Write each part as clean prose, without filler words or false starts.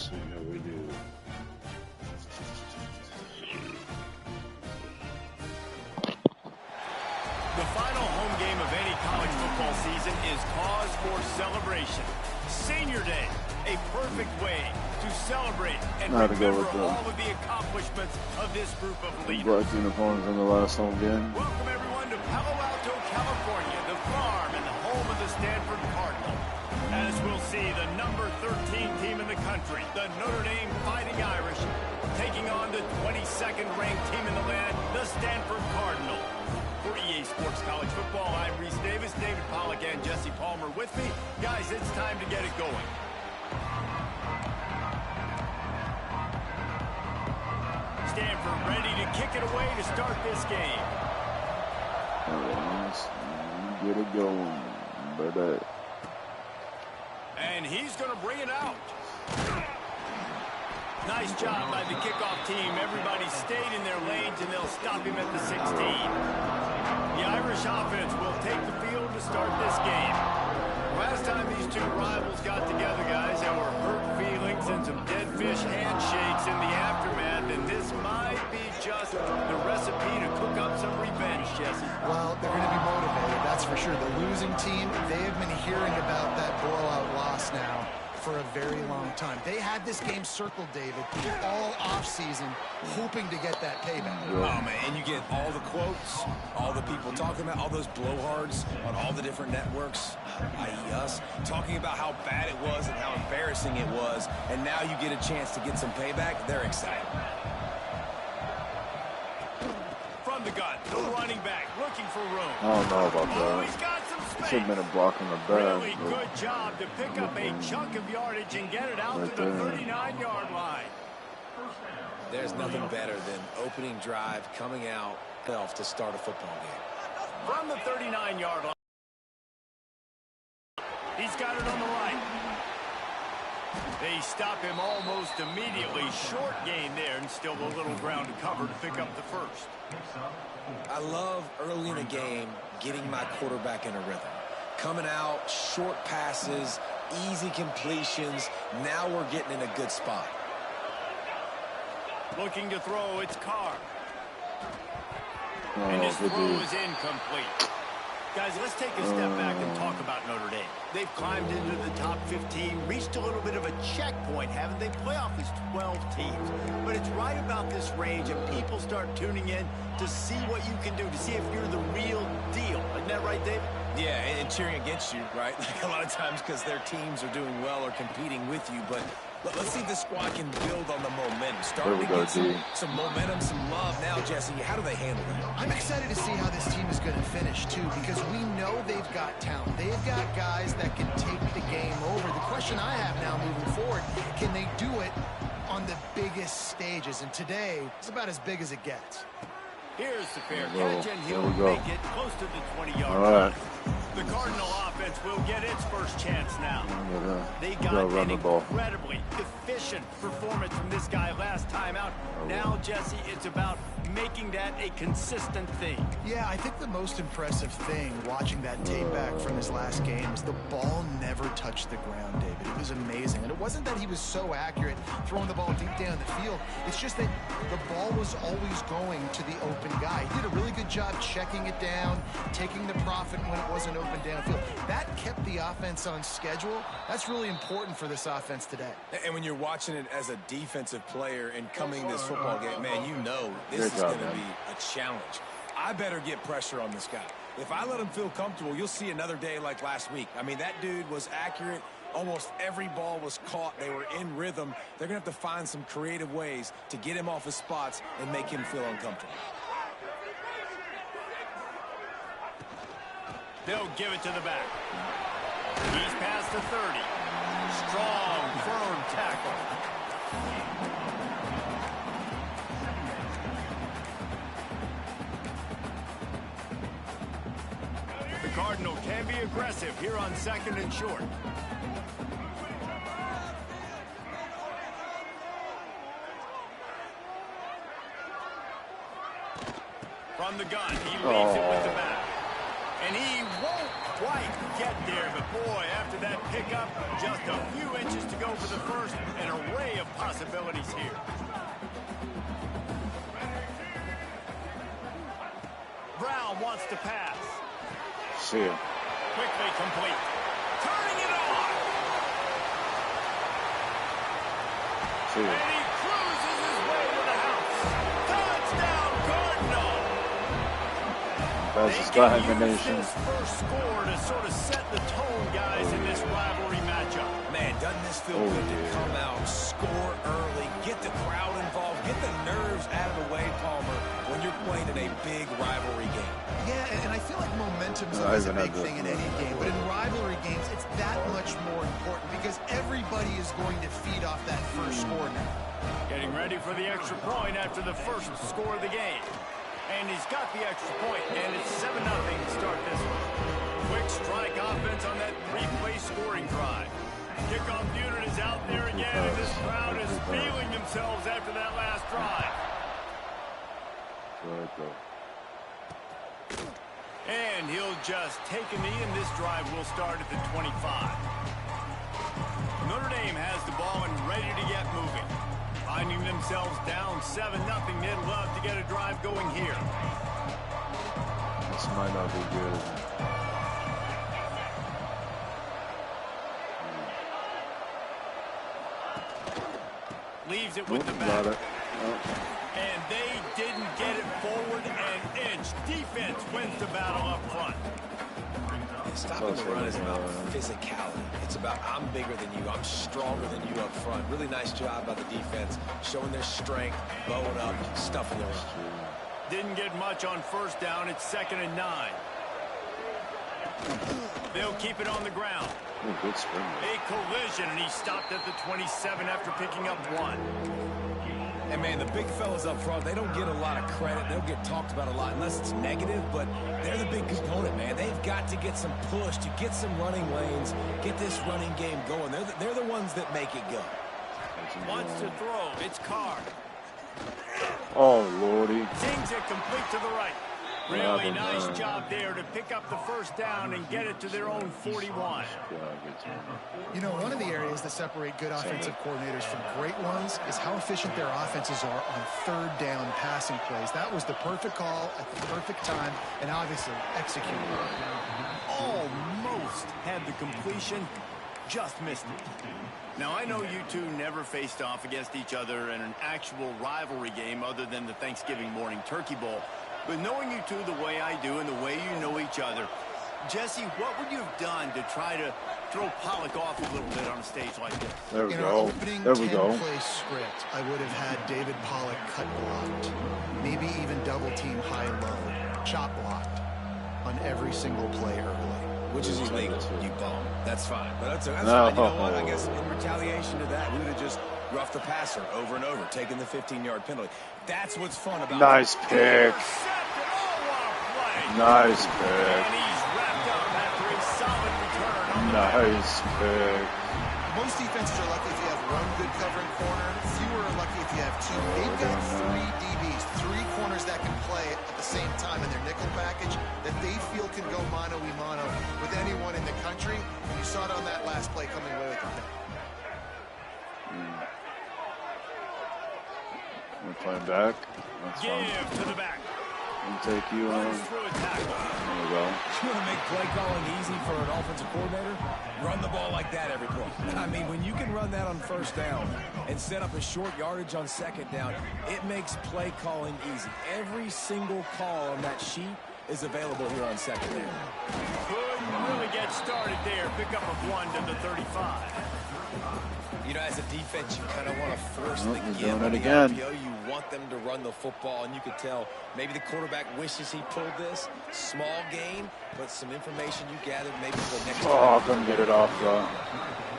see how we do. The final home game of any college football season is cause for celebration. Senior Day, a perfect way to celebrate and remember all of the accomplishments of this group of leaders. Black uniforms in the last home game. Welcome everyone to Palo Alto, California, the farm and the home of the Stanford Cardinal. As we'll see, the number 13 team in the country, the Notre Dame Fighting Irish, taking on the 22nd ranked team in the land, the Stanford Cardinal. For EA Sports College Football, I'm Reese Davis, David Pollack, and Jesse Palmer with me. Guys, it's time to get it going. Stanford ready to kick it away to start this game. Get it going, baby. And he's going to bring it out. Nice job by the kickoff team. Everybody stayed in their lanes, and they'll stop him at the 16. The Irish offense will take the field to start this game. Last time these two rivals got together, guys, there were hurt feelings and some dead fish handshakes in the aftermath, and this might be just the recipe to cook up some revenge, Jesse. Well, they're going to be motivated, that's for sure. The losing team, they have been hearing about that blowout loss now for a very long time. They had this game circled, David, all offseason, hoping to get that payback. Oh, man, and you get all the quotes, all the people talking about, all those blowhards on all the different networks, i.e. us, talking about how bad it was and how embarrassing it was, and now you get a chance to get some payback. They're excited. From the gun, the running back, looking for room. I don't know about Oh, that. he's got some space. Should have been a block on the back. Really good job to pick up a chunk of yardage and get it out to the 39-yard line. There's nothing better than opening drive, coming out to start a football game. From the 39-yard line. He's got it on the right. They stop him almost immediately. Short gain there, and still a little ground to cover to pick up the first. I love early in a game getting my quarterback in a rhythm. Coming out, short passes, easy completions. Now we're getting in a good spot. Looking to throw, it's Carr. And his throw is incomplete. Guys, let's take a step back and talk about Notre Dame. They've climbed into the top 15, reached a little bit of a checkpoint, haven't they? Playoff is 12 teams. But it's right about this range, and people start tuning in to see what you can do, to see if you're the real deal. Isn't that right, David? Yeah, and cheering against you, right? Like a lot of times because their teams are doing well or competing with you. But let's see if this squad can build on the momentum. Starting to get some momentum, some love. Now, Jesse, how do they handle that? I'm excited to see how this team is going to finish, too, because we know they've got talent. They've got guys that can take the game over. The question I have now moving forward, can they do it on the biggest stages? And today, it's about as big as it gets. Here's the fair catch, and he'll make it close to the 20-yard line. The Cardinal offense will get its first chance now. They got an incredibly efficient performance from this guy last time out. Now, Jesse, it's about making that a consistent thing. Yeah, I think the most impressive thing watching that tape back from his last game is the ball never touched the ground, David. It was amazing. And it wasn't that he was so accurate throwing the ball deep down the field. It's just that the ball was always going to the open guy. He did a really good job checking it down, taking the profit when it wasn't open downfield. That kept the offense on schedule. That's really important for this offense today. And when you're watching it as a defensive player and coming this football game, man, you know this is going to be a challenge. I better get pressure on this guy. If I let him feel comfortable, you'll see another day like last week. I mean, that dude was accurate. Almost every ball was caught. They were in rhythm. They're going to have to find some creative ways to get him off his spots and make him feel uncomfortable. They'll give it to the back. He's past the 30. Strong, firm tackle. The Cardinal can be aggressive here on 2nd and short. From the gun, he leaves it with the back. And he won't quite get there, but boy, after that pickup, just a few inches to go for the first. An array of possibilities here. Brown wants to pass. See ya. Quickly complete. Turning it on. See ya. And he cruises his way to the house. Touchdown, Cardinal. That's They his can use combination. this first score to sort of set the tone, guys, in this rivalry matchup. Man, doesn't this feel good to come out, score early, get the crowd involved, get the nerves out of the way, Palmer, when you're playing in a big rivalry game. Yeah, and I feel like momentum's always a big thing in any game, but in rivalry games, it's that much more important because everybody is going to feed off that first score now. Getting ready for the extra point after the first score of the game. And he's got the extra point, and it's 7-0 to start this one. Quick strike offense on that three-play scoring drive. Kickoff unit is out there again, and this crowd is feeling themselves after that last drive. Right there. And he'll just take a knee, and this drive will start at the 25. Notre Dame has the ball and ready to get moving. Finding themselves down 7-0, they'd love to get a drive going here. This might not be good. Leaves it with the Got back. it. And they didn't get it forward an inch. Defense wins the battle up front. Stopping the run is about physicality. It's about I'm bigger than you, I'm stronger than you up front. Really nice job by the defense, showing their strength, bowing up, stuffing the run. Didn't get much on first down. It's 2nd and 9. They'll keep it on the ground. Oh, good sprint. A collision, and he stopped at the 27 after picking up 1. And, man, the big fellas up front, they don't get a lot of credit. They'll get talked about a lot unless it's negative, but they're the big component, man. They've got to get some push, to get some running lanes, get this running game going. They're the ones that make it go. Wants to throw. It's Carr. Oh, Lordy. Sings it complete to the right. Really nice job there to pick up the first down and get it to their own 41. You know, one of the areas that separate good offensive coordinators from great ones is how efficient their offenses are on third down passing plays. That was the perfect call at the perfect time and obviously executed. Almost had the completion, just missed it. Now, I know you two never faced off against each other in an actual rivalry game other than the Thanksgiving morning Turkey Bowl. But knowing you two the way I do and the way you know each other, Jesse, what would you have done to try to throw Pollock off a little bit on a stage like this? There we In go. our opening There we go. 10-play script, I would have had David Pollock cut blocked, maybe even double team high-low, chop blocked on every single play early. Which is illegal, you bum. That's fine. But that's fine. You No. know what? I guess in retaliation to that, we would have just roughed the passer over and over, taking the 15-yard penalty. That's what's fun about Nice it. pick. Nice And pick. he's wrapped up after a solid return on the Nice pick. Most defenses are lucky if you have one good covering corner. Fewer are lucky if you have two. They've got 3 DBs, 3 corners that can play at the same time in their nickel package that they feel can go mano-a-mano with anyone in the country. You saw it on that last play coming away with the pick. We're playing back. That's fine. give to the back. We'll take you on. Runs through a tackle. There we go. You want to make play calling easy for an offensive coordinator? Run the ball like that every play. I mean, when you can run that on first down and set up a short yardage on second down, it makes play calling easy. Every single call on that sheet is available here on second down. Couldn't really get started there. Pick up a 1 to the 35. You know, as a defense, you kind of want to force the he's give doing on it the again. RPO. You want them to run the football, and you could tell maybe the quarterback wishes he pulled this. Small gain, but some information you gathered maybe for the next Oh, time. couldn't get it off.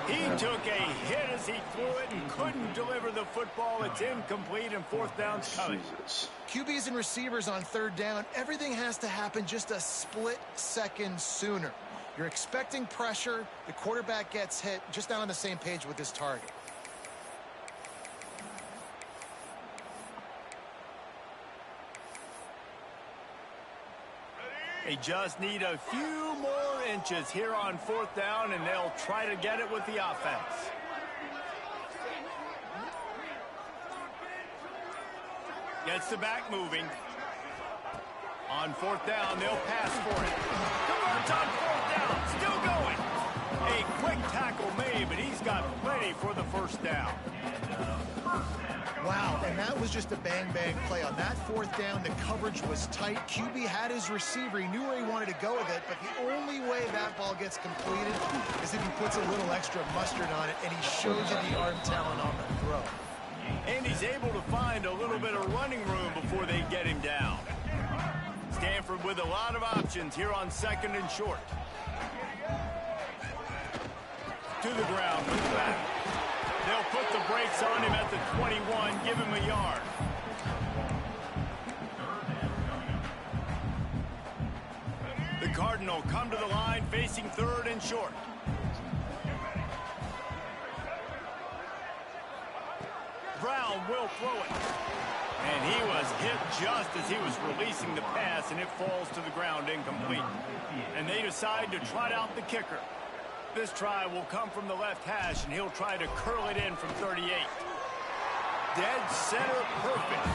He took a hit as he threw it and couldn't deliver the football. It's incomplete and 4th down's coming. Jesus. QBs and receivers on third down, everything has to happen just a split second sooner. You're expecting pressure. The quarterback gets hit. Just not on the same page with this target. They just need a few more inches here on 4th down, and they'll try to get it with the offense. Gets the back moving. On fourth down, they'll pass for it. Converts on fourth down. Still going. A quick tackle made, but he's got plenty for the first down. Wow, and that was just a bang-bang play. On that fourth down, the coverage was tight. QB had his receiver. He knew where he wanted to go with it, but the only way that ball gets completed is if he puts a little extra mustard on it, and he shows you the arm talent on the throw. And he's able to find a little bit of running room before they get him down. Stanford with a lot of options here on second and short. To the ground with the back. They'll put the brakes on him at the 21, give him a yard. The Cardinal come to the line facing third and short. Brown will throw it. And he was hit just as he was releasing the pass, and it falls to the ground incomplete. And they decide to trot out the kicker. This try will come from the left hash, and he'll try to curl it in from 38. Dead center perfect.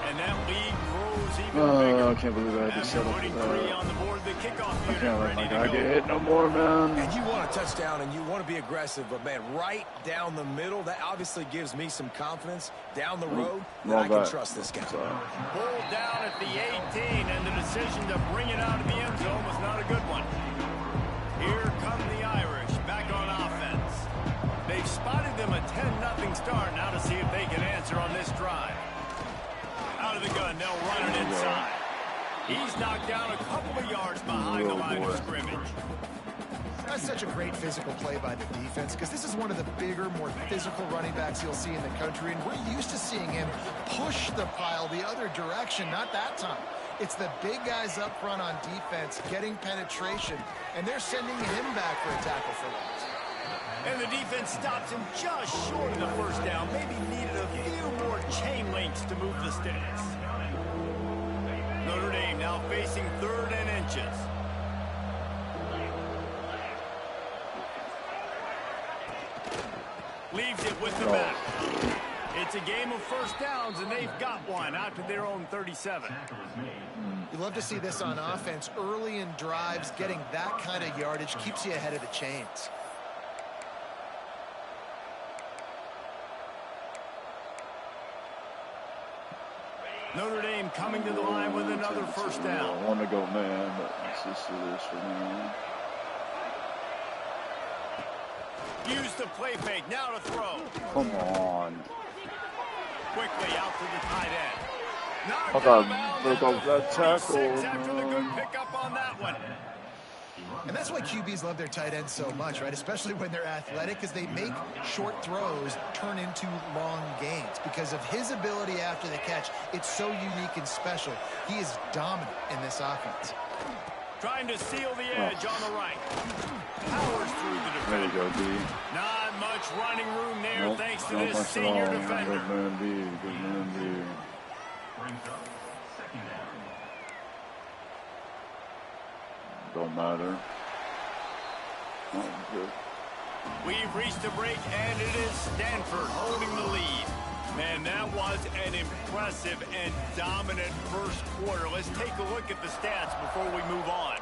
And that lead grows even bigger. I can't believe I had to settle for putting that. 3 on the board, the kickoff I unit can't let my ready guy to get go. hit no more, man. And you want a touchdown and you want to be aggressive, but man, right down the middle, that obviously gives me some confidence down the road that I can trust this guy. Pulled down at the 18, and the decision to bring it out of the end zone was not a good one. Here come the Irish back on offense. They've spotted them a 10-0 start. Now to see if they can answer on this drive. Out of the gun, they'll run it inside. He's knocked down a couple of yards behind the line of scrimmage. That's such a great physical play by the defense, because this is one of the bigger, more physical running backs you'll see in the country, and we're used to seeing him push the pile the other direction. Not that time. It's the big guys up front on defense getting penetration, and they're sending him back for a tackle for loss. And the defense stops him just short of the first down. Maybe needed a few more chain links to move the sticks. Notre Dame now facing third and inches. Leaves it with the back. It's a game of first downs, and they've got one out to their own 37. You love to see this on offense. Early in drives, getting that kind of yardage keeps you ahead of the chains. Notre Dame coming to the line with another first down. I want to go man, but let's just do this for me. Use the play fake, now to throw. Come on. Quickly out to the tight end. I thought broke off that tackle. After the good pickup on that one. And that's why QBs love their tight ends so much, right? Especially when they're athletic, because they make short throws turn into long gains. Because of his ability after the catch, it's so unique and special. He is dominant in this offense. Trying to seal the edge on the right. Powers through the defender. There you go, D. Not much running room there, Nope, thanks to not this much at senior all. defender. Good man, D. Good man, D. Don't matter. Not good. We've reached a break, and it is Stanford holding the lead. Man, that was an impressive and dominant first quarter. Let's take a look at the stats before we move on.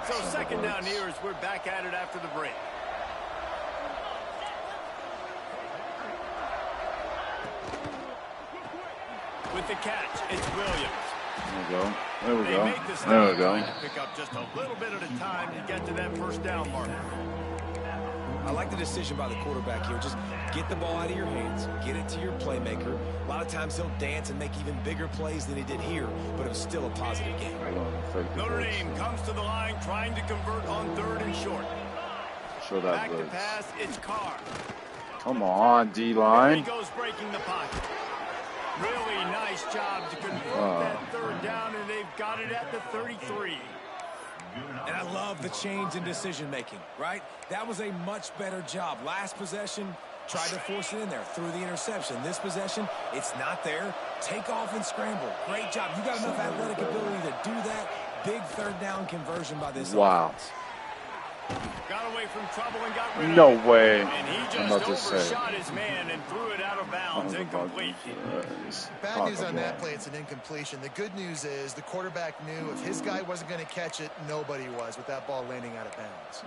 So second down here as we're back at it after the break. With the catch, it's Williams. There we go. There we They go. make the stop, There we go. trying to pick up just a little bit at a time to get to that first down marker. I like the decision by the quarterback here. Just get the ball out of your hands, get it to your playmaker. A lot of times he'll dance and make even bigger plays than he did here, but it was still a positive game. Notre Dame comes to the line trying to convert on third and short. Show that Back to blitz. pass, it's Carr. Come on, There he D-line. goes breaking the pocket. Really nice job to convert that third down, and they've got it at the 33. And I love the change in decision-making, right? That was a much better job. Last possession, tried to force it in there, threw the interception. This possession, it's not there. Take off and scramble. Great job. You got enough athletic ability to do that. Big third down conversion by this offense. Got away from trouble and got rid No of it. way. And he I'm just about to say. overshot his man and threw it out of bounds. Incomplete. Bad news on that play, it's an incompletion. The good news is the quarterback knew if his guy wasn't going to catch it, nobody was with that ball landing out of bounds.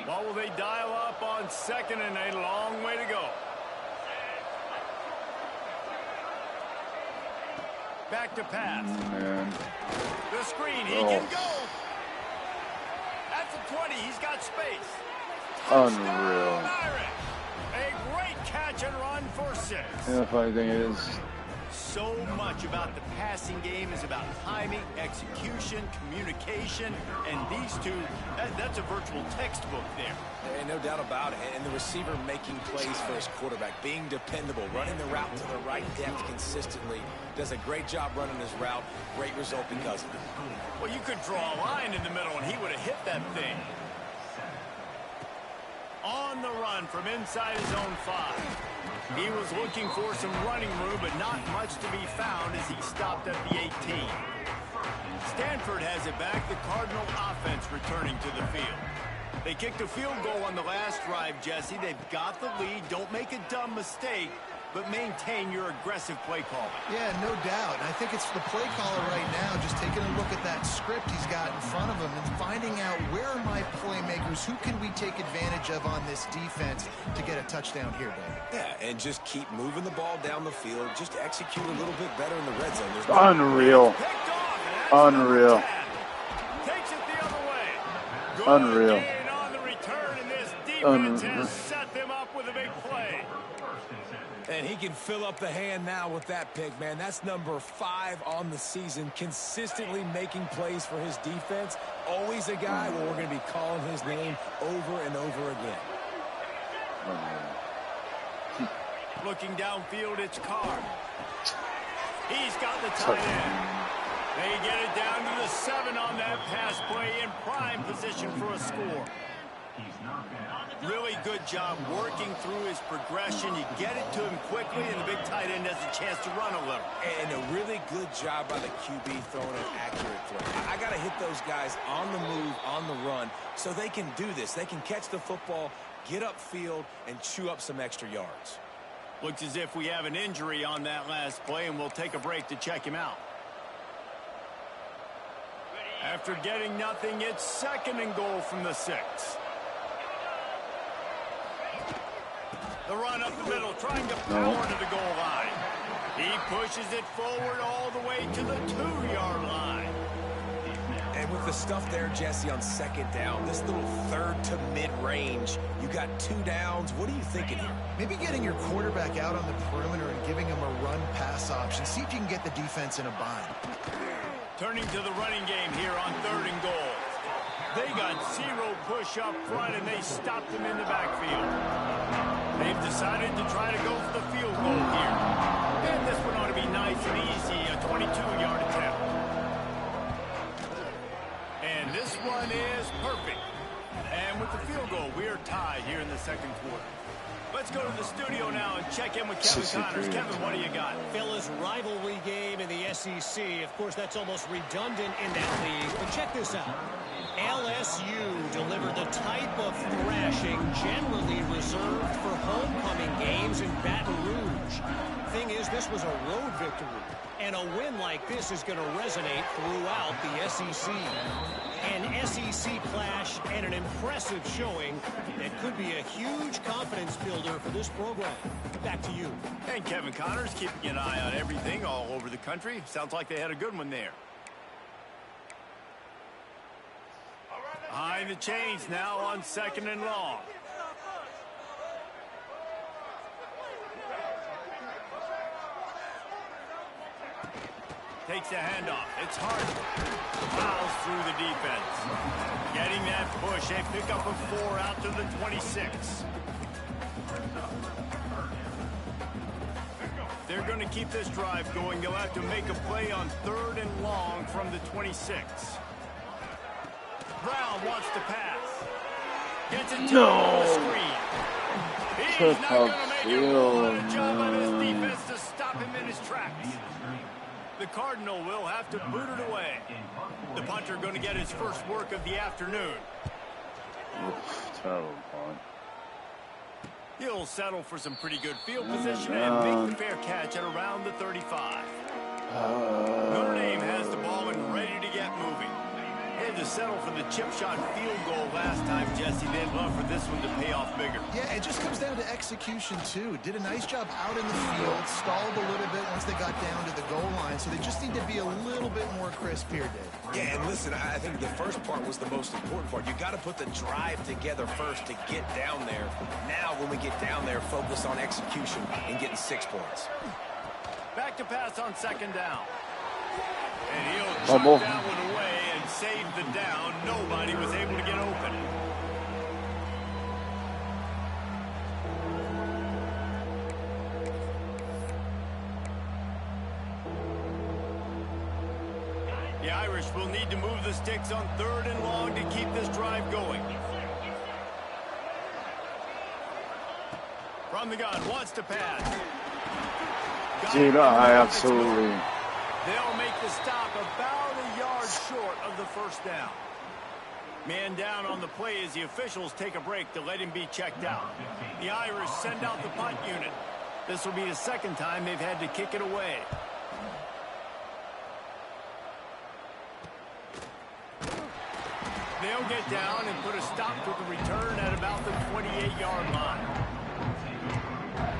What will they dial up on 2nd and a long way to go? Back to pass. Man. The screen, he can go. At the 20, he's got space. Unreal. A great catch and run for 6. And the funny thing is, So much about the passing game is about timing, execution, communication, and these two, that's a virtual textbook there. And no doubt about it. And the receiver making plays for his quarterback, being dependable, running the route to the right depth consistently, does a great job running his route. Great result because of it. Well, you could draw a line in the middle, and he would have hit that thing. On the run from inside his own 5. He was looking for some running room, but not much to be found as he stopped at the 18. Stanford has it back. The Cardinal offense returning to the field. They kicked a field goal on the last drive, Jesse. They've got the lead. Don't make a dumb mistake, but maintain your aggressive play calling. Yeah, no doubt. And I think it's the play caller right now just taking a look at that script he's got in front of him and finding out where are my playmakers, who can we take advantage of on this defense to get a touchdown here, Dave. Yeah, and just keep moving the ball down the field. Just execute a little bit better in the red zone. unreal. Unreal. Takes it the other way. Good Unreal. gain on the return, and this defense has set them up with a big play. And he can fill up the hand now with that pick, man. That's number 5 on the season, consistently making plays for his defense. Always a guy where we're going to be calling his name over and over again. Looking downfield, it's Carr. He's got the tight end. They get it down to the 7 on that pass play in prime position for a score. Really good job working through his progression. You get it to him quickly, and the big tight end has a chance to run a little. And a really good job by the QB throwing an accurate throw. I got to hit those guys on the move, on the run, so they can do this. They can catch the football, get upfield, and chew up some extra yards. Looks as if we have an injury on that last play, and we'll take a break to check him out. After getting nothing, it's 2nd and goal from the 6. The run up the middle, trying to power to the goal line. He pushes it forward all the way to the 2-yard line. And with the stuff there, Jesse, on 2nd down, this little 3rd to mid-range, you got 2 downs. What are you thinking here? Maybe getting your quarterback out on the perimeter and giving him a run-pass option. See if you can get the defense in a bind. Turning to the running game here on 3rd and goal. They got 0 push up front, and they stopped him in the backfield. They've decided to try to go for the field goal here. And this one ought to be nice and easy, a 22-yard attempt. And this one is perfect. And with the field goal, we are tied here in the 2nd quarter. Let's go to the studio now and check in with Kevin Connors. Kevin, what do you got? Fellas, rivalry game in the SEC. Of course, that's almost redundant in that league. But check this out. LSU delivered the type of thrashing generally reserved for homecoming games in Baton Rouge. Thing is, this was a road victory. And a win like this is going to resonate throughout the SEC. An SEC clash and an impressive showing that could be a huge confidence builder for this program. Back to you. And Kevin Connors keeping an eye on everything all over the country. Sounds like they had a good one there. Behind the chains now on 2nd and long. Takes the handoff. It's hard. Fouls through the defense. Getting that push. They pick up a 4 out to the 26. They're going to keep this drive going. They'll have to make a play on 3rd and long from the 26. Brown wants to pass. Gets it to the screen. He's not going to make it. What a job by this defense to stop him in his tracks. The Cardinal will have to boot it away. The punter going to get his first work of the afternoon. Oof, terrible punt. He'll settle for some pretty good field position and make the fair catch at around the 35. Notre Dame has the ball and ready to get moving. They had to settle for the chip shot field goal last time, Jesse. They'd love for this one to pay off bigger. Yeah, it just comes down to execution, too. Did a nice job out in the field, stalled a little bit once they got down to the goal line, so they just need to be a little bit more crisp here, Dave. Yeah, and listen, I think the first part was the most important part. You got to put the drive together first to get down there. Now, when we get down there, focus on execution and getting 6 points. Back to pass on second down. And he'll chuck that one away and save the down. Nobody was able to get open. The Irish will need to move the sticks on 3rd and long to keep this drive going. From the gun, wants to pass. Dude, I absolutely... They'll make the stop about a yard short of the first down. Man down on the play as the officials take a break to let him be checked out. The Irish send out the punt unit. This will be the second time they've had to kick it away. They'll get down and put a stop to the return at about the 28-yard line.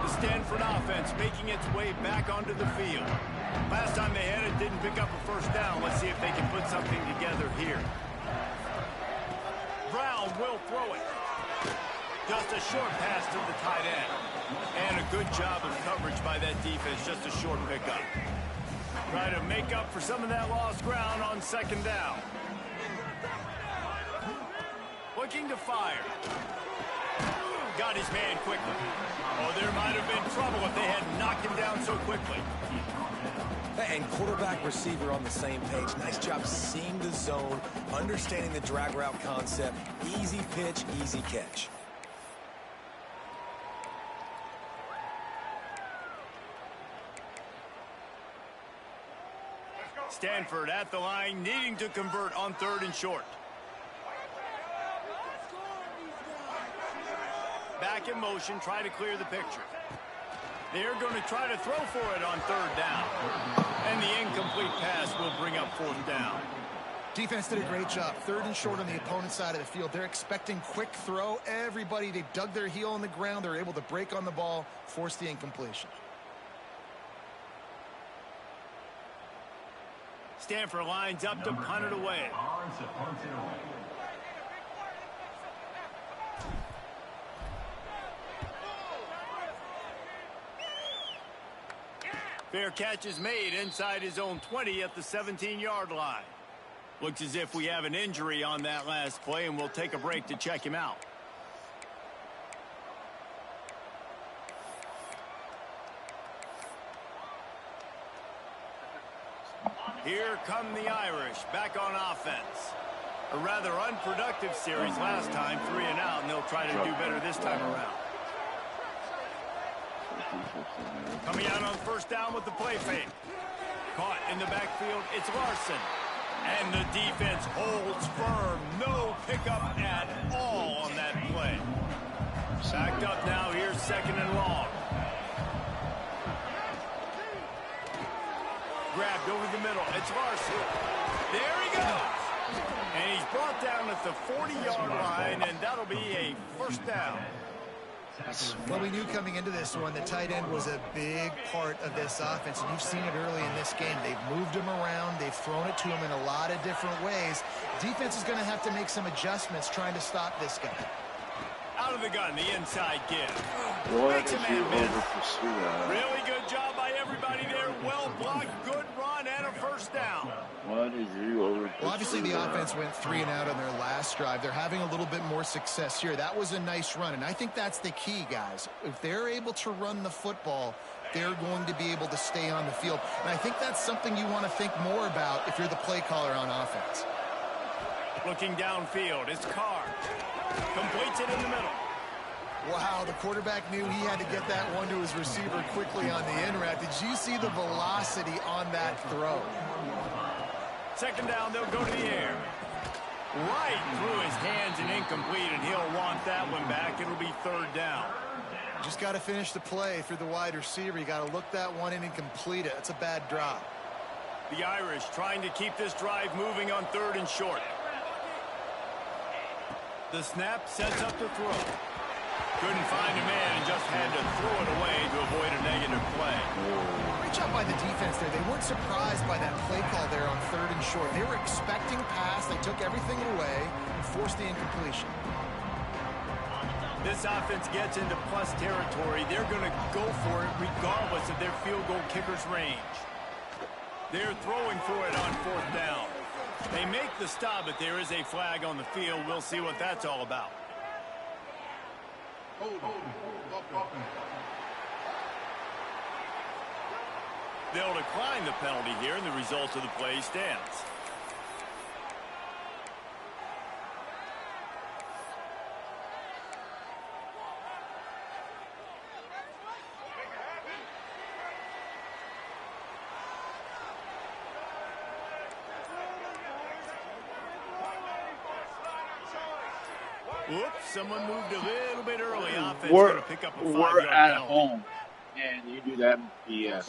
The Stanford offense making its way back onto the field. Last time they had it, didn't pick up a first down. Let's see if they can put something together here. Brown will throw it. Just a short pass to the tight end. And a good job of coverage by that defense. Just a short pickup. Try to make up for some of that lost ground on second down. Looking to fire. Got his man quickly. Oh, there might have been trouble if they had knocked him down so quickly. And quarterback receiver on the same page. Nice job seeing the zone, understanding the drag route concept. Easy pitch, easy catch. Stanford at the line, needing to convert on 3rd and short. Back in motion, try to clear the picture. They're going to try to throw for it on 3rd down. And the incomplete pass will bring up 4th down. Defense did a great job. 3rd and short on the opponent's side of the field. They're expecting quick throw. Everybody, they dug their heel on the ground. They're able to break on the ball, force the incompletion. Stanford lines up to punt it away. Fair catch is made inside his own 20 at the 17-yard line. Looks as if we have an injury on that last play, and we'll take a break to check him out. Here come the Irish back on offense. A rather unproductive series last time, 3 and out, and they'll try to do better this time around. Coming out on 1st down with the play fake. Caught in the backfield, it's Larson. And the defense holds firm. No pickup at all on that play. Backed up now, here's 2nd and long. Grabbed over the middle, it's Larson. There he goes. And he's brought down at the 40-yard line, and that'll be a 1st down. Well, we knew coming into this one the tight end was a big part of this offense, and you've seen it early in this game. They've moved him around. They've thrown it to him in a lot of different ways. Defense is going to have to make some adjustments trying to stop this guy. Out of the gun, the inside give. What Makes a did you man miss. overpursue that? Really good job by everybody there. Well blocked, good run, and a 1st down. Why did you overpursue Well, obviously the that? offense went 3 and out on their last drive. They're having a little bit more success here. That was a nice run, and I think that's the key, guys. If they're able to run the football, they're going to be able to stay on the field. And I think that's something you want to think more about if you're the play caller on offense. Looking downfield, it's Carr. Completes it in the middle. Wow, the quarterback knew he had to get that one to his receiver quickly on the in route. Did you see the velocity on that throw? 2nd down, they'll go to the air. Right through his hands and incomplete, and he'll want that one back. It'll be third down. Just got to finish the play through the wide receiver. You got to look that one in and complete it. That's a bad drop. The Irish trying to keep this drive moving on 3rd and short. The snap sets up the throw. Couldn't find a man and just had to throw it away to avoid a negative play. Great job by the defense there. They weren't surprised by that play call there on 3rd and short. They were expecting pass. They took everything away and forced the incompletion. This offense gets into plus territory. They're going to go for it regardless of their field goal kicker's range. They're throwing for it on 4th down. They make the stop, but there is a flag on the field. We'll see what that's all about. They'll decline the penalty here, and the result of the play stands. Whoops, someone moved a little bit early. Offense going to pick up a 5-yard we're at penalty. home, and you do that BS.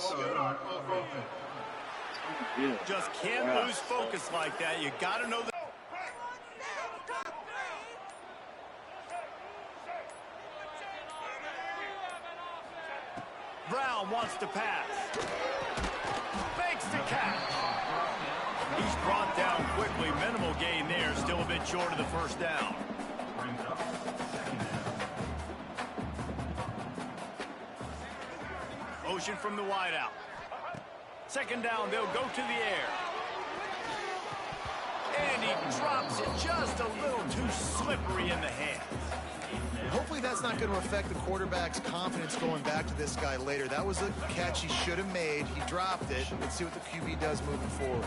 Just can't lose focus like that. You got to know that. Brown wants to pass. Makes the catch. He's brought down quickly. Minimal gain there. Still a bit short of the first down. Motion from the wideout. 2nd down, they'll go to the air. And he drops it just a little too slippery in the hands. Hopefully that's not going to affect the quarterback's confidence going back to this guy later. That was a catch he should have made. He dropped it. Let's see what the QB does moving forward.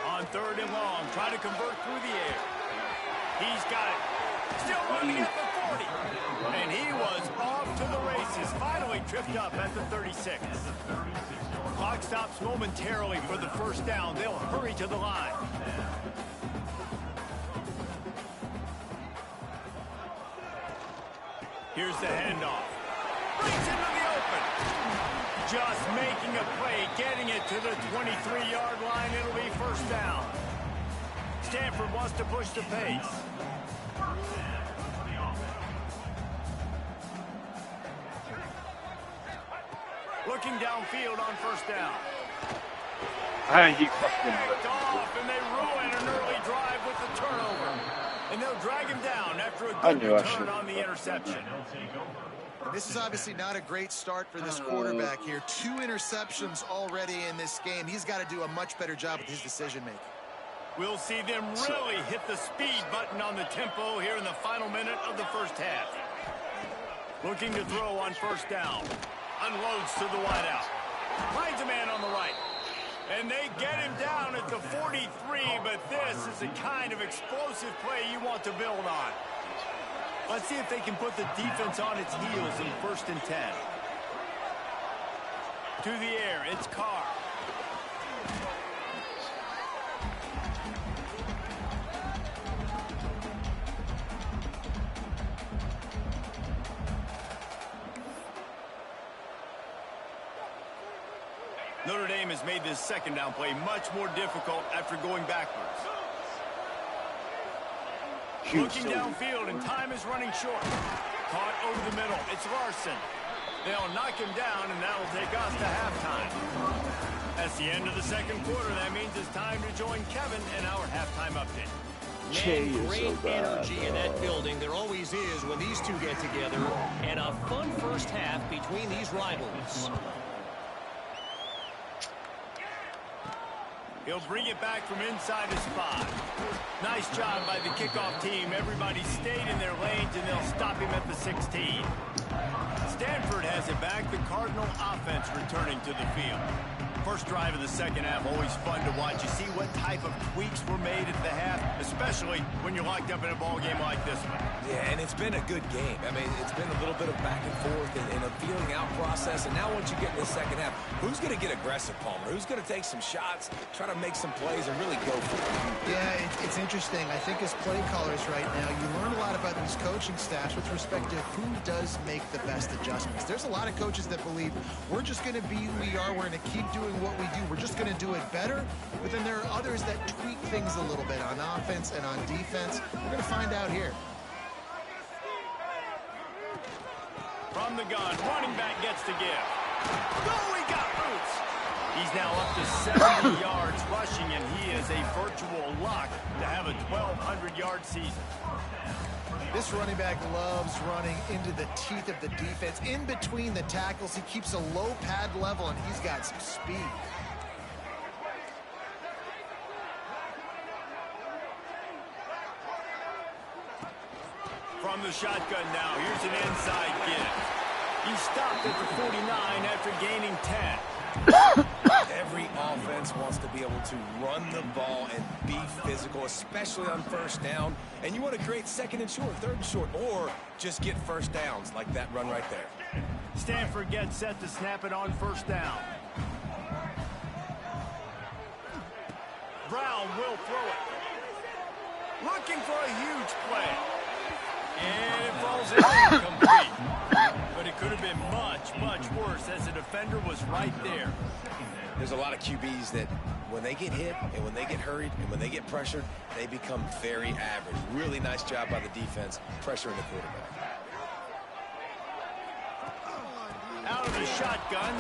On 3rd and long, trying to convert through the air. He's got it. Still running at the 40. And he was off to the races. Finally tripped up at the 36. Clock stops momentarily for the first down. They'll hurry to the line. Here's the handoff. Brings into the open. Just making a play, getting it to the 23-yard line. It'll be first down. Stanford wants to push the pace. Looking downfield on first down. He fucking Picked off, and they ruin an early drive with the turnover. And they'll drag him down after a good return on the interception. This is obviously not a great start for this quarterback here. 2 interceptions already in this game. He's got to do a much better job with his decision-making. We'll see them really hit the speed button on the tempo here in the final minute of the first half. Looking to throw on first down. Unloads to the wideout. Finds a man on the right. And they get him down at the 43, but this is the kind of explosive play you want to build on. Let's see if they can put the defense on its heels in 1st and 10. To the air, it's Carr. Notre Dame has made this 2nd down play much more difficult after going backwards. Looking downfield, and time is running short. Caught over the middle. It's Larson. They'll knock him down, and that'll take us to halftime. That's the end of the 2nd quarter. That means it's time to join Kevin in our halftime update. Man, great energy in that building. There always is when these two get together. And a fun first half between these rivals. He'll bring it back from inside his spot. Nice job by the kickoff team. Everybody stayed in their lanes, and they'll stop him at the 16. Stanford has it back. The Cardinal offense returning to the field. First drive of the 2nd half, always fun to watch. You see what type of tweaks were made at the half, as especially when you're locked up in a ball game like this one. Yeah, and it's been a good game. I mean, it's been a little bit of back and forth and a feeling out process. And now once you get in the second half, who's going to get aggressive, Palmer? Who's going to take some shots, try to make some plays, and really go for it? Yeah, it's interesting. I think as play callers right now, you learn a lot about these coaching staffs with respect to who does make the best adjustments. There's a lot of coaches that believe we're just going to be who we are. We're going to keep doing what we do. We're just going to do it better. But then there are others that tweak things a little bit on offense and on defense. We're going to find out here. From the gun, running back gets to give. Oh, he got boots. He's now up to 70 yards rushing, and he is a virtual lock to have a 1,200-yard season. This running back loves running into the teeth of the defense. In between the tackles, he keeps a low pad level, and he's got some speed. From the shotgun now, here's an inside give. He stopped at the 49 after gaining 10. Every offense wants to be able to run the ball and be physical, especially on first down. And you want to create second and short, third and short, or just get first downs like that run right there. Stanford gets set to snap it on first down. Brown will throw it. Looking for a huge play. And it falls incomplete. But it could have been much, much worse as the defender was right there. There's a lot of QBs that when they get hit and when they get hurried and when they get pressured, they become very average. Really nice job by the defense pressuring the quarterback. Out of the shotgun.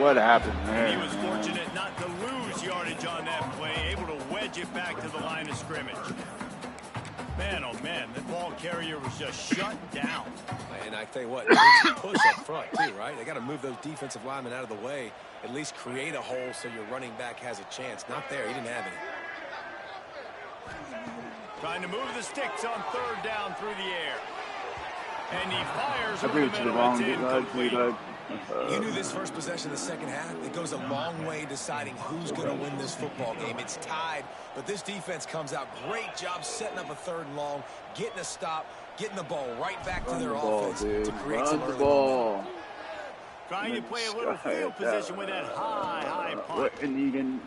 What happened there? And he was fortunate not to lose yardage on that play, able to wedge it back to the line of scrimmage. Man, oh man, the ball carrier was just shut down. And I tell you what, they need to push up front too, right? They got to move those defensive linemen out of the way, at least create a hole so your running back has a chance. Not there, he didn't have any. Trying to move the sticks on third down through the air. And he fires over the middle. It's incomplete. You knew this first possession of the second half. It goes a long way deciding who's going to win this football game. It's tied, but this defense comes out. Great job setting up a third and long, getting a stop, getting the ball right back to their offense to create some early momentum. Trying to play a little field position with that high punt. And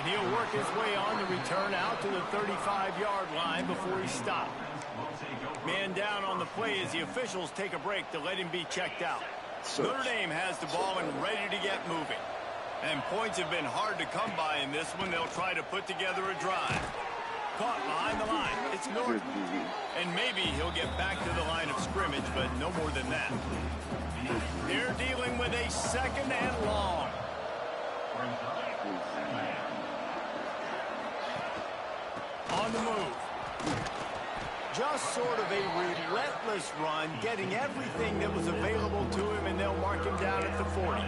he'll work his way on the return out to the 35-yard line before he stopped. Man down on the play as the officials take a break to let him be checked out. Notre Dame has the ball and ready to get moving. And points have been hard to come by in this one. They'll try to put together a drive. Caught behind the line. It's Notre. And maybe he'll get back to the line of scrimmage, but no more than that. They're dealing with a second and long. On the move. Just sort of a relentless run, getting everything that was available to him, and they'll mark him down at the 40.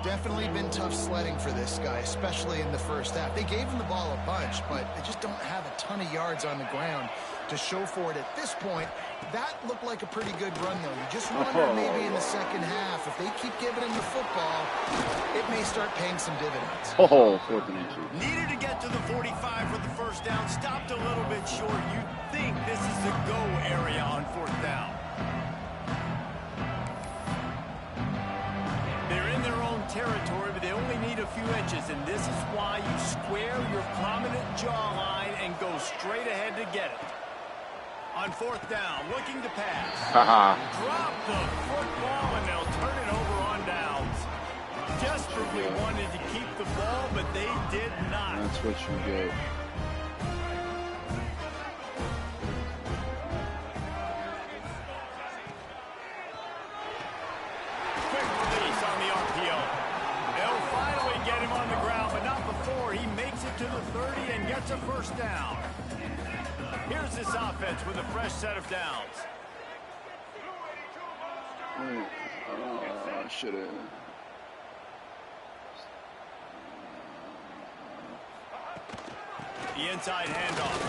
Definitely been tough sledding for this guy, especially in the first half. They gave him the ball a bunch, but they just don't have a ton of yards on the ground to show for it at this point. That looked like a pretty good run, though. You just wonder maybe in the second half, if they keep giving him the football, it may start paying some dividends. Needed to get to the 45 for the first down. Stopped a little bit short. You'd think this is the go area on fourth down. They're in their own territory, but they only need a few inches, and this is why you square your prominent jawline and go straight ahead to get it. On fourth down, looking to pass. Drop the football, and they'll turn it over on downs. Desperately wanted to keep the ball, but they did not. That's what you get. Quick release on the RPO. They'll finally get him on the ground, but not before he makes it to the 30 and gets a first down. Here's this offense with a fresh set of downs. Should have. The inside handoff.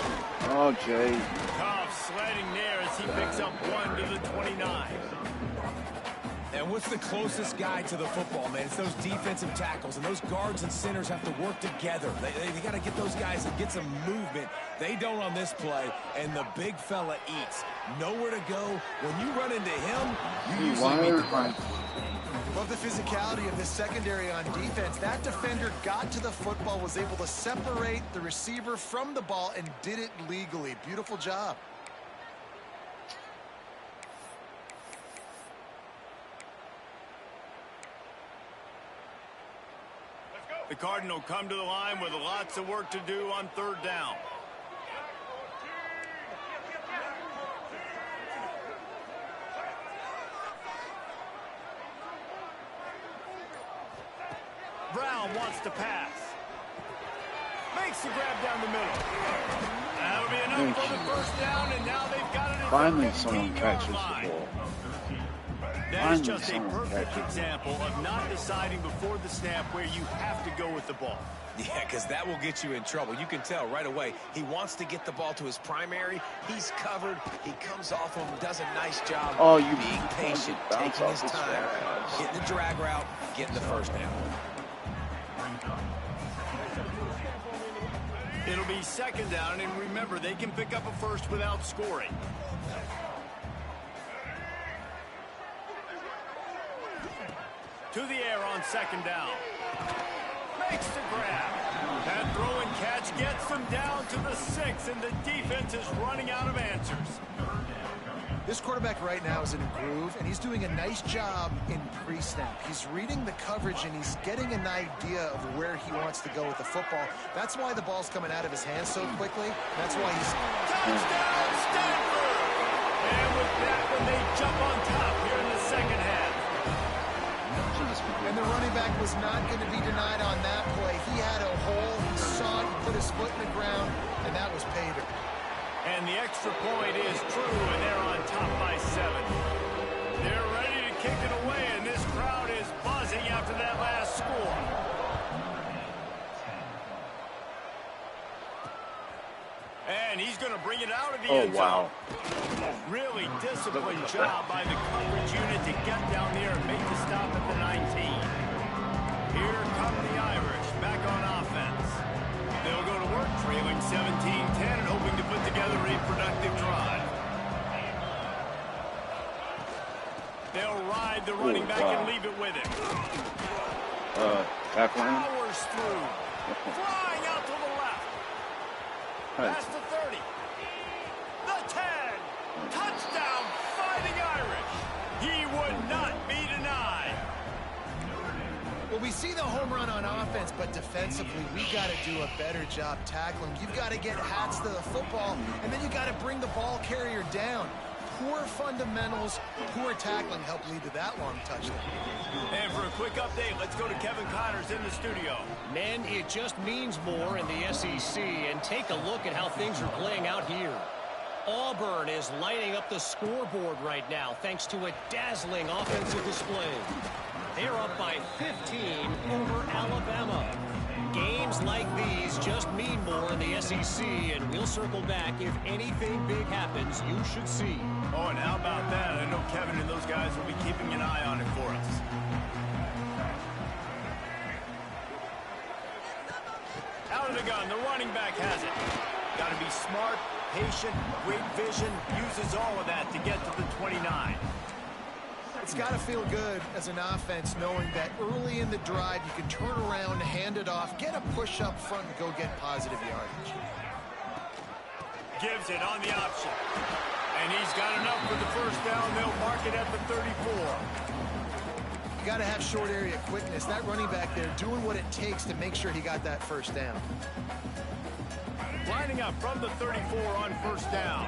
Oh, Jay. Tough sledding there as he picks up one to the 29. And what's the closest guy to the football, man? It's those defensive tackles, and those guards and centers have to work together. They got to get those guys and get some movement. They don't on this play, and the big fella eats. Nowhere to go. When you run into him, you usually meet the ground. Love the physicality of this secondary on defense. That defender got to the football, was able to separate the receiver from the ball, and did it legally. Beautiful job. The Cardinal come to the line with lots of work to do on 3rd down. Brown wants to pass. Makes the grab down the middle. That'll be enough for the 1st down, and now they've got it. Finally, someone catches the ball. That is just a perfect example of not deciding before the snap where you have to go with the ball. Yeah, because that will get you in trouble. You can tell right away he wants to get the ball to his primary. He's covered. He comes off him, does a nice job being patient, taking his time, getting the drag route, getting the 1st down. It'll be 2nd down, and remember, they can pick up a 1st without scoring. To the air on 2nd down. Makes the grab. That throw and catch gets them down to the 6, and the defense is running out of answers. This quarterback right now is in a groove, and he's doing a nice job in pre-snap. He's reading the coverage, and he's getting an idea of where he wants to go with the football. That's why the ball's coming out of his hands so quickly. That's why he's... Touchdown, Stanford! And with that one, they jump on top here in the 2nd half. And the running back was not going to be denied on that play. He had a hole, he saw it, he put his foot in the ground, and that was pay dirt. And the extra point is true, and they're on top by 7. They're ready to kick it away, and this crowd is buzzing after that last score. And he's going to bring it out of the end zone. Wow. Really disciplined job by the coverage unit to get down there and make the stop at the 19. Here come the Irish back on offense. They'll go to work trailing 17-10 and hoping to put together a productive drive. They'll ride the running back and leave it with him. Tackling. Powers through. Flying out to the left. Past the 30. The 10. Touchdown, Fighting Irish. He would not be denied. Well, we see the home run on offense, but defensively, we got to do a better job tackling. You've got to get hats to the football, and then you got to bring the ball carrier down. Poor fundamentals, poor tackling helped lead to that long touchdown. And for a quick update, let's go to Kevin Connors in the studio. Men, it just means more in the SEC, and take a look at how things are playing out here. Auburn is lighting up the scoreboard right now thanks to a dazzling offensive display. They're up by 15 over Alabama. Games like these just mean more in the SEC, and we'll circle back if anything big happens. You should see. Oh, and how about that? I know Kevin and those guys will be keeping an eye on it for us. Out of the gun, the running back has it. Got to be smart, patient, great vision, uses all of that to get to the 29. It's got to feel good as an offense knowing that early in the drive you can turn around, hand it off, get a push up front, and go get positive yardage. Gives it on the option. And he's got enough for the 1st down. They'll mark it at the 34. You got to have short area quickness. That running back there doing what it takes to make sure he got that 1st down. Lining up from the 34 on 1st down.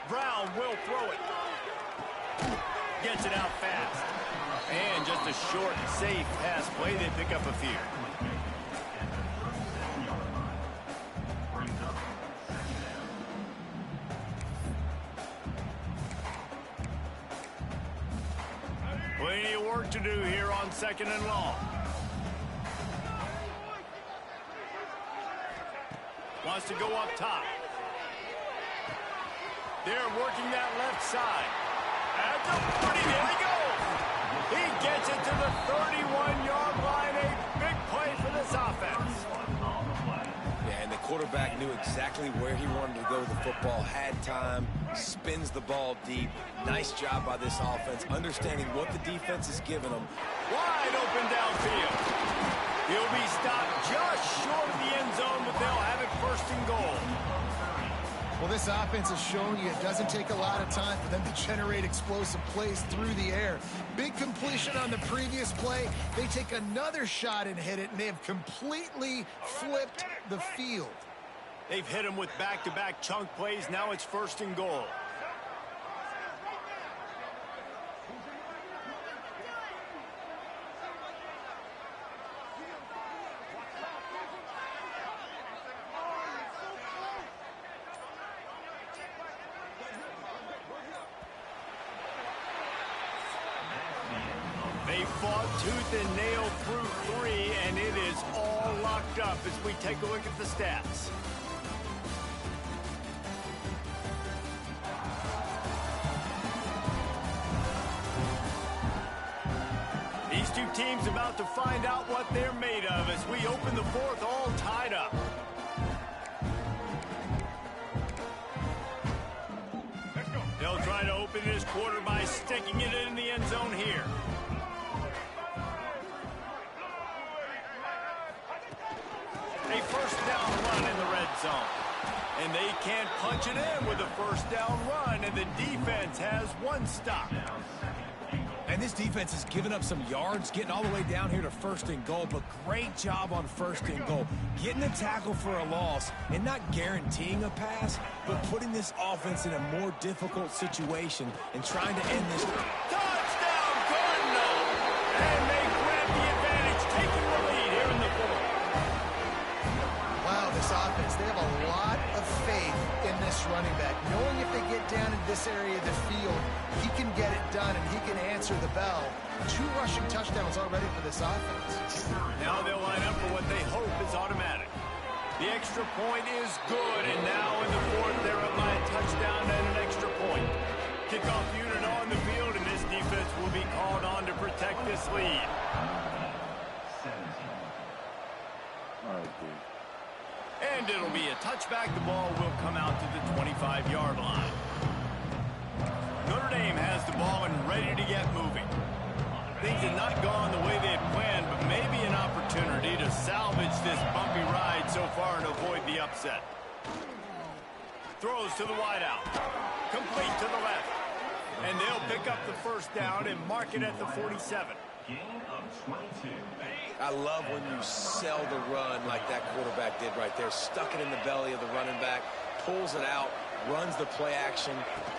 Brown will throw it. Gets it out fast. And just a short, safe pass play. They pick up a few. Plenty of work to do here on 2nd and long. Wants to go up top. They're working that left side. At the 40, there he goes. He gets it to the 31-yard line. A big play for this offense. Yeah, and the quarterback knew exactly where he wanted to go with the football, had time, spins the ball deep. Nice job by this offense, understanding what the defense is giving them. Wide open downfield. He'll be stopped just short of the end zone, but they'll have it first and goal. Well, this offense has shown you it doesn't take a lot of time for them to generate explosive plays through the air. Big completion on the previous play. They take another shot and hit it, and they have completely flipped the field. They've hit him with back-to-back chunk plays. Now it's first and goal. They fought tooth and nail through 3, and it is all locked up as we take a look at the stats. These two teams about to find out what they're made of as we open the fourth, all tied up. They'll try to open this quarter by sticking it in the end zone here. A first down run in the red zone. And they can't punch it in with a first down run, and the defense has one stop. And this defense has given up some yards, getting all the way down here to first and goal, but great job on first and goal. Getting a tackle for a loss and not guaranteeing a pass, but putting this offense in a more difficult situation and trying to end this. Touchdown, Cardinal! And they grab the advantage, taking the lead here in the fourth. Wow, this offense, they have a lot of faith in this running back, knowing if they get down in this area of the field, he can get it done and he can answer the bell. 2 rushing touchdowns already for this offense. Now they'll line up for what they hope is automatic. The extra point is good, and now in the fourth, they're up by a touchdown and an extra point. Kickoff unit on the field, and this defense will be called on to protect this lead. All right, dude. And it'll be a touchback. The ball will come out to the 25-yard line. Notre Dame has the ball and ready to get moving. Things have not gone the way they had planned, but maybe an opportunity to salvage this bumpy ride so far and avoid the upset. Throws to the wideout. Complete to the left. And they'll pick up the first down and mark it at the 47. I love when you sell the run like that quarterback did right there. Stuck it in the belly of the running back, pulls it out, runs the play action.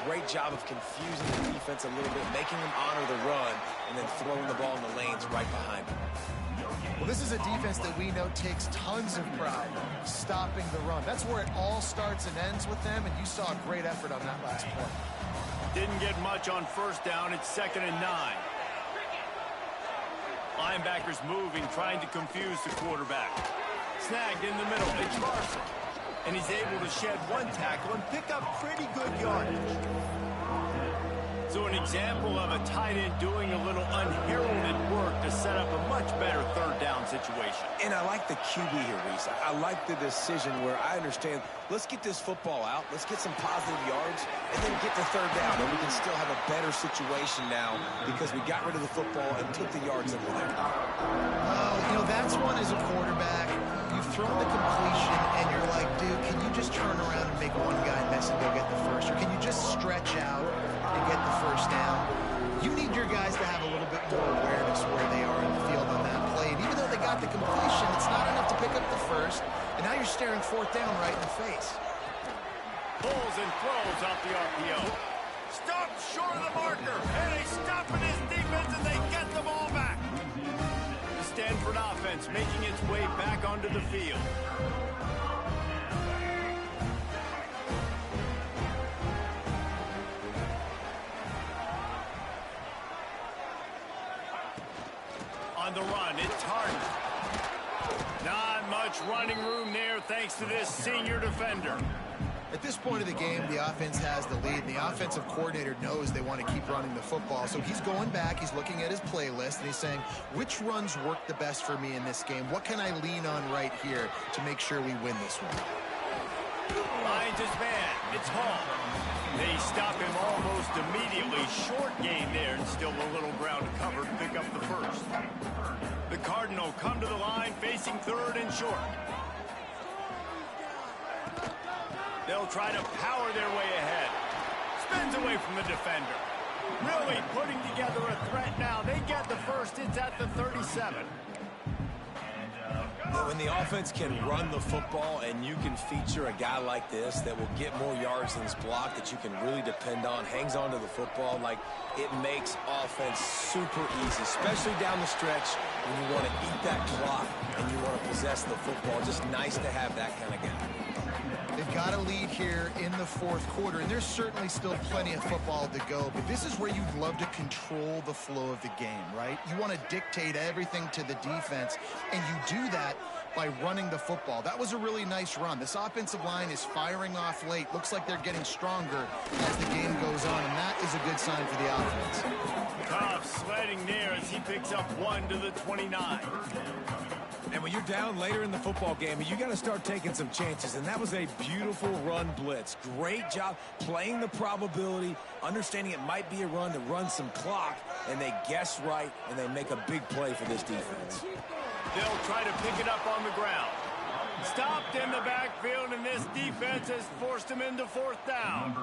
Great job of confusing the defense a little bit, making them honor the run, and then throwing the ball in the lanes right behind them. Well, this is a defense that we know takes tons of pride stopping the run. That's where it all starts and ends with them, and you saw a great effort on that last play. Didn't get much on first down. It's 2nd and 9. Linebackers moving, trying to confuse the quarterback. Snagged in the middle. It's Larson. And he's able to shed one tackle and pick up pretty good yardage. So an example of a tight end doing a little unheralded work to set up a much better third down situation. And I like the QB here, Reese. I like the decision where I understand, let's get this football out, let's get some positive yards, and then get to third down. And we can still have a better situation now because we got rid of the football and took the yards over there. You know, that's one as a quarterback. You've thrown the completion, and you're like, dude, can you just turn around and make one guy miss and go get the first? Or can you just stretch out and get the first down? You need your guys to have a little bit more awareness where they are in the field on that play. And even though they got the completion, it's not enough to pick up the first. And now you're staring fourth down right in the face. Pulls and throws off the RPO. Stop short of the marker. And they stop in his defense, and they get the ball back. The Stanford offense making its way back onto the field. On the run, it's Harden. Not much running room there thanks to this senior defender. At this point of the game, the offense has the lead, and the offensive coordinator knows they want to keep running the football. So he's going back, he's looking at his playlist, and he's saying, which runs work the best for me in this game? What can I lean on right here to make sure we win this one? Finds his man. It's Hall. They stop him almost immediately. Short gain there, and still a little ground to cover to pick up the first. The Cardinal come to the line facing third and short. They'll try to power their way ahead. Spins away from the defender. Really putting together a threat now. They get the first. It's at the 37. When the offense can run the football and you can feature a guy like this that will get more yards than his block, that you can really depend on, hangs on to the football, like, it makes offense super easy, especially down the stretch when you want to eat that clock and you want to possess the football. Just nice to have that kind of guy. They've got a lead here in the fourth quarter, and there's certainly still plenty of football to go, but this is where you'd love to control the flow of the game, right? You want to dictate everything to the defense, and you do that by running the football. That was a really nice run. This offensive line is firing off late. Looks like they're getting stronger as the game goes on, and that is a good sign for the offense. Tough sledding there as he picks up 1 to the 29. And when you're down later in the football game, you got to start taking some chances. And that was a beautiful run blitz. Great job playing the probability, understanding it might be a run to run some clock, and they guess right, and they make a big play for this defense. They'll try to pick it up on the ground. Stopped in the backfield, and this defense has forced him into fourth down.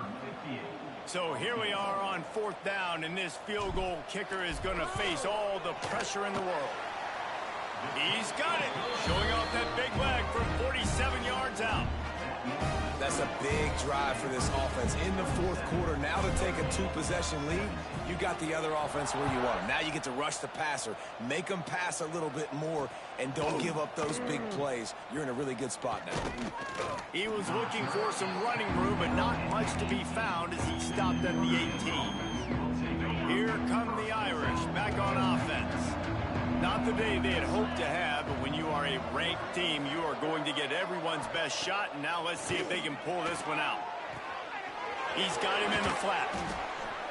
So here we are on fourth down, and this field goal kicker is going to face all the pressure in the world. He's got it, showing off that big leg from 47 yards out. That's a big drive for this offense in the fourth quarter. Now to take a two-possession lead, you got the other offense where you want them. Now you get to rush the passer, make them pass a little bit more, and don't give up those big plays. You're in a really good spot now. He was looking for some running room, but not much to be found as he stopped at the 18. Here come the Irish back on offense. Not the day they had hoped to have, but when you are a ranked team, you are going to get everyone's best shot, and now let's see if they can pull this one out. He's got him in the flat.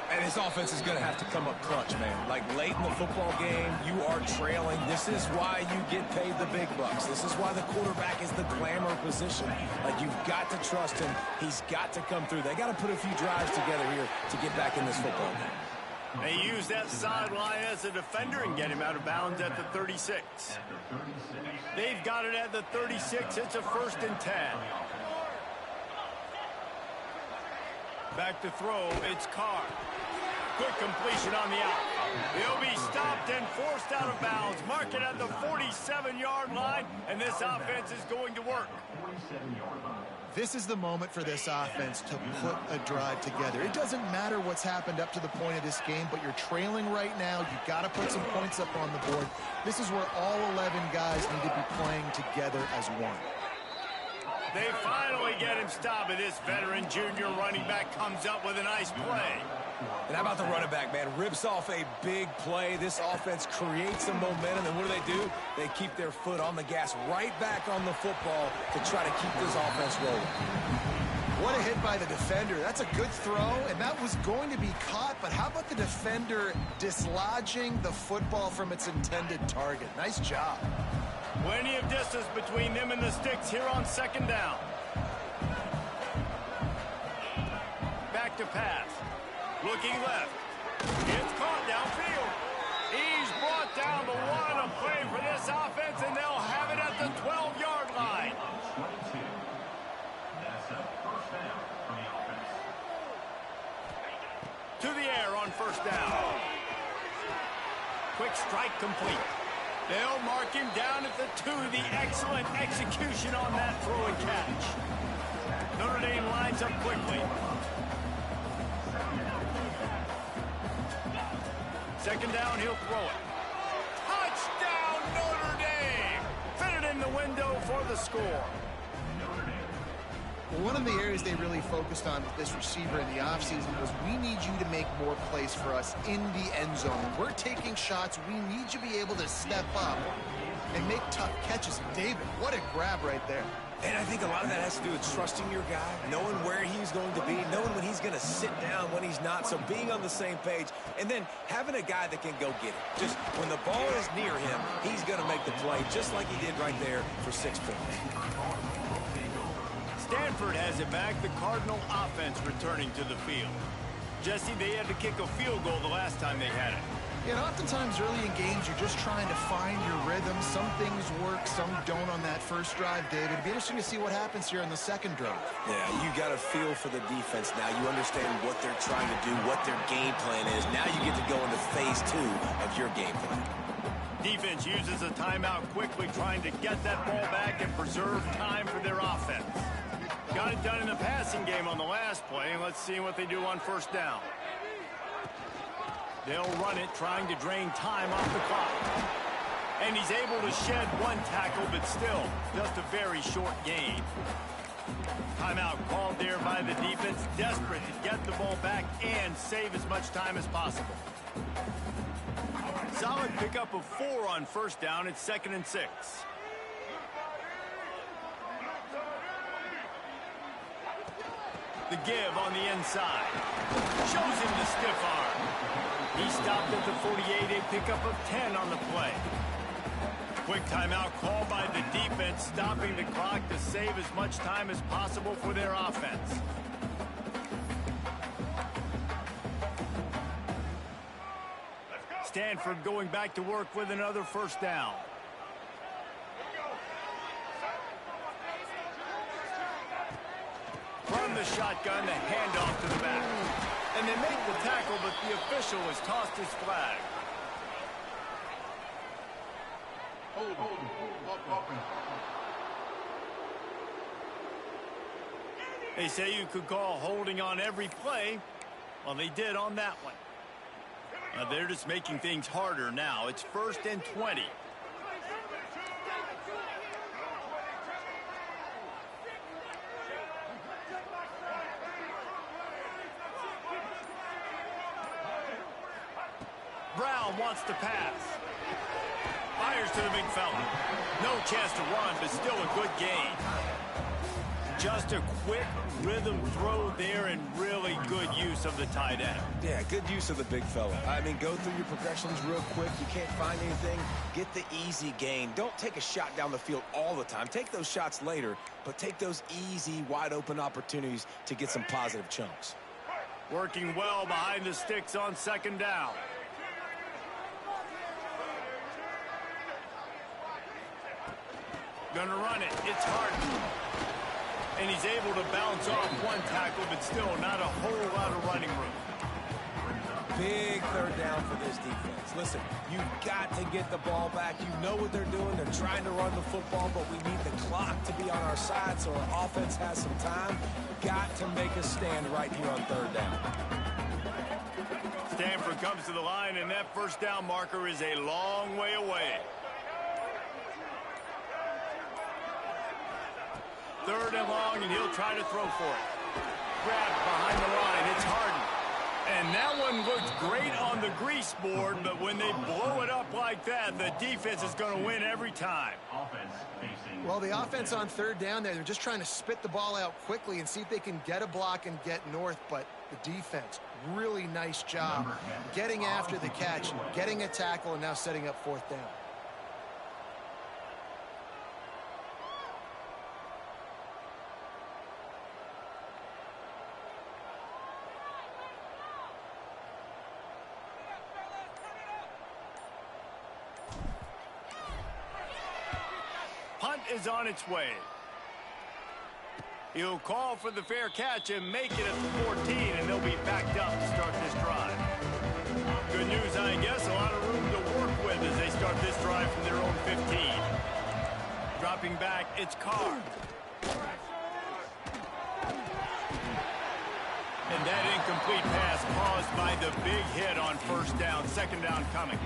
And his offense is going to have to come up clutch, man. Like, late in the football game, you are trailing. This is why you get paid the big bucks. This is why the quarterback is the glamour position. Like, you've got to trust him. He's got to come through. They got to put a few drives together here to get back in this football game. They use that sideline as a defender and get him out of bounds at the 36. They've got it at the 36. It's a 1st and 10. Back to throw. It's Carr. Good completion on the out. He'll be stopped and forced out of bounds. Mark it at the 47-yard line, and this offense is going to work. This is the moment for this offense to put a drive together. It doesn't matter what's happened up to the point of this game, but you're trailing right now. You've got to put some points up on the board. This is where all 11 guys need to be playing together as one. They finally get him stopped, and this veteran junior running back comes up with a nice play. And how about the running back, man? Rips off a big play. This offense creates some momentum, and what do? They keep their foot on the gas, right back on the football to try to keep this offense rolling. What a hit by the defender. That's a good throw, and that was going to be caught, but how about the defender dislodging the football from its intended target? Nice job. Plenty of distance between them and the sticks here on 2nd down. Back to pass. Looking left. It's caught downfield. He's brought down, but what a play for this offense, and they'll have it at the 12-yard line. To the air on 1st down. Quick strike complete. They'll mark him down at the 2. The excellent execution on that throw and catch. Notre Dame lines up quickly. 2nd down, he'll throw it. Touchdown, Notre Dame! Fit it in the window for the score. Well, one of the areas they really focused on with this receiver in the offseason was, we need you to make more plays for us in the end zone. We're taking shots. We need you to be able to step up and make tough catches. And David, what a grab right there. And I think a lot of that has to do with trusting your guy, knowing where he's going to be, knowing when he's going to sit down, when he's not, so being on the same page, and then having a guy that can go get it. Just when the ball is near him, he's going to make the play, just like he did right there for 6 points. Stanford has it back. The Cardinal offense returning to the field. Jesse, they had to kick a field goal the last time they had it. And oftentimes early in games, you're just trying to find your rhythm. Some things work, some don't on that first drive, David. It'd be interesting to see what happens here on the second drive. Yeah, you got a feel for the defense now. You understand what they're trying to do, what their game plan is. Now you get to go into phase 2 of your game plan. Defense uses a timeout quickly, trying to get that ball back and preserve time for their offense. Got it done in the passing game on the last play, and let's see what they do on first down. They'll run it, trying to drain time off the clock. And he's able to shed one tackle, but still, just a very short gain. Timeout called there by the defense, desperate to get the ball back and save as much time as possible. Solid pickup of 4 on first down. It's 2nd and 6. The give on the inside. Shows him the stiff arm. He stopped at the 48, a pickup of 10 on the play. Quick timeout called by the defense, stopping the clock to save as much time as possible for their offense. Stanford going back to work with another first down. From the shotgun, the handoff to the back. And they make the tackle, but the official has tossed his flag. They say you could call holding on every play. Well, they did on that one. They're just making things harder now. It's 1st and 20. Brown wants to pass. Fires to the big fella. No chance to run, but still a good gain. Just a quick rhythm throw there and really good use of the tight end. Yeah, good use of the big fella. I mean, go through your progressions real quick. You can't find anything. Get the easy gain. Don't take a shot down the field all the time. Take those shots later, but take those easy, wide-open opportunities to get some positive chunks. Working well behind the sticks on 2nd down. Gonna run it. It's Harden. And he's able to bounce off one tackle, but still not a whole lot of running room. Big 3rd down for this defense. Listen, you've got to get the ball back. You know what they're doing. They're trying to run the football, but we need the clock to be on our side so our offense has some time. Got to make a stand right here on 3rd down. Stanford comes to the line, and that first down marker is a long way away. 3rd and long, and he'll try to throw for it. Grabbed behind the line. It's Harden. And that one looked great on the grease board, but when they blow it up like that, the defense is going to win every time. Well, the offense on 3rd down there, they're just trying to spit the ball out quickly and see if they can get a block and get north, but the defense, really nice job getting after the catch, getting a tackle, and now setting up 4th down. Punt is on its way. He'll call for the fair catch and make it at the 14, and they'll be backed up to start this drive. Good news, I guess. A lot of room to work with as they start this drive from their own 15. Dropping back, it's Carr. And that incomplete pass caused by the big hit on first down. 2nd down coming.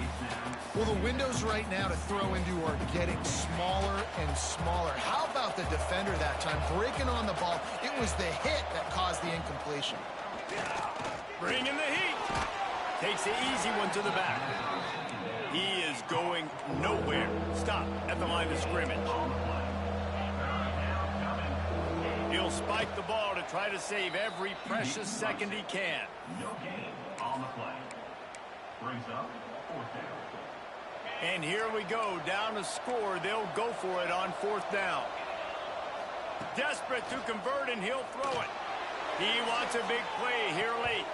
Well, the windows right now to throw into are getting smaller and smaller. How about the defender that time breaking on the ball? It was the hit that caused the incompletion. Bringing the heat. Takes the easy one to the back. He is going nowhere. Stop at the line of scrimmage. He'll spike the ball to try to save every precious second he can. No gain on the play. Brings up 4th down. And here we go, down to score. They'll go for it on 4th down. Desperate to convert, and he'll throw it. He wants a big play here late.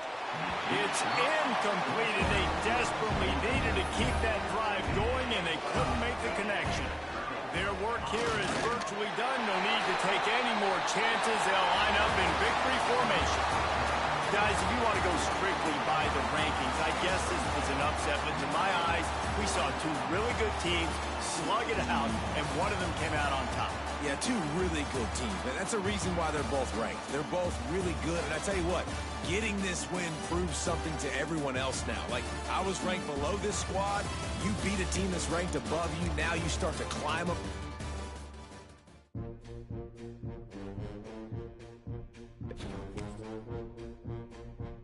It's incomplete, and they desperately needed to keep that drive going, and they couldn't make the connection. Their work here is virtually done. No need to take any more chances. They'll line up in victory formation. Guys, if you want to go strictly by the rankings, I guess this was an upset, but to my eyes, we saw two really good teams slug it out, and one of them came out on top. Yeah, two really good teams. And that's a reason why they're both ranked. They're both really good. And I tell you what, getting this win proves something to everyone else now. Like, I was ranked below this squad. You beat a team that's ranked above you. Now you start to climb up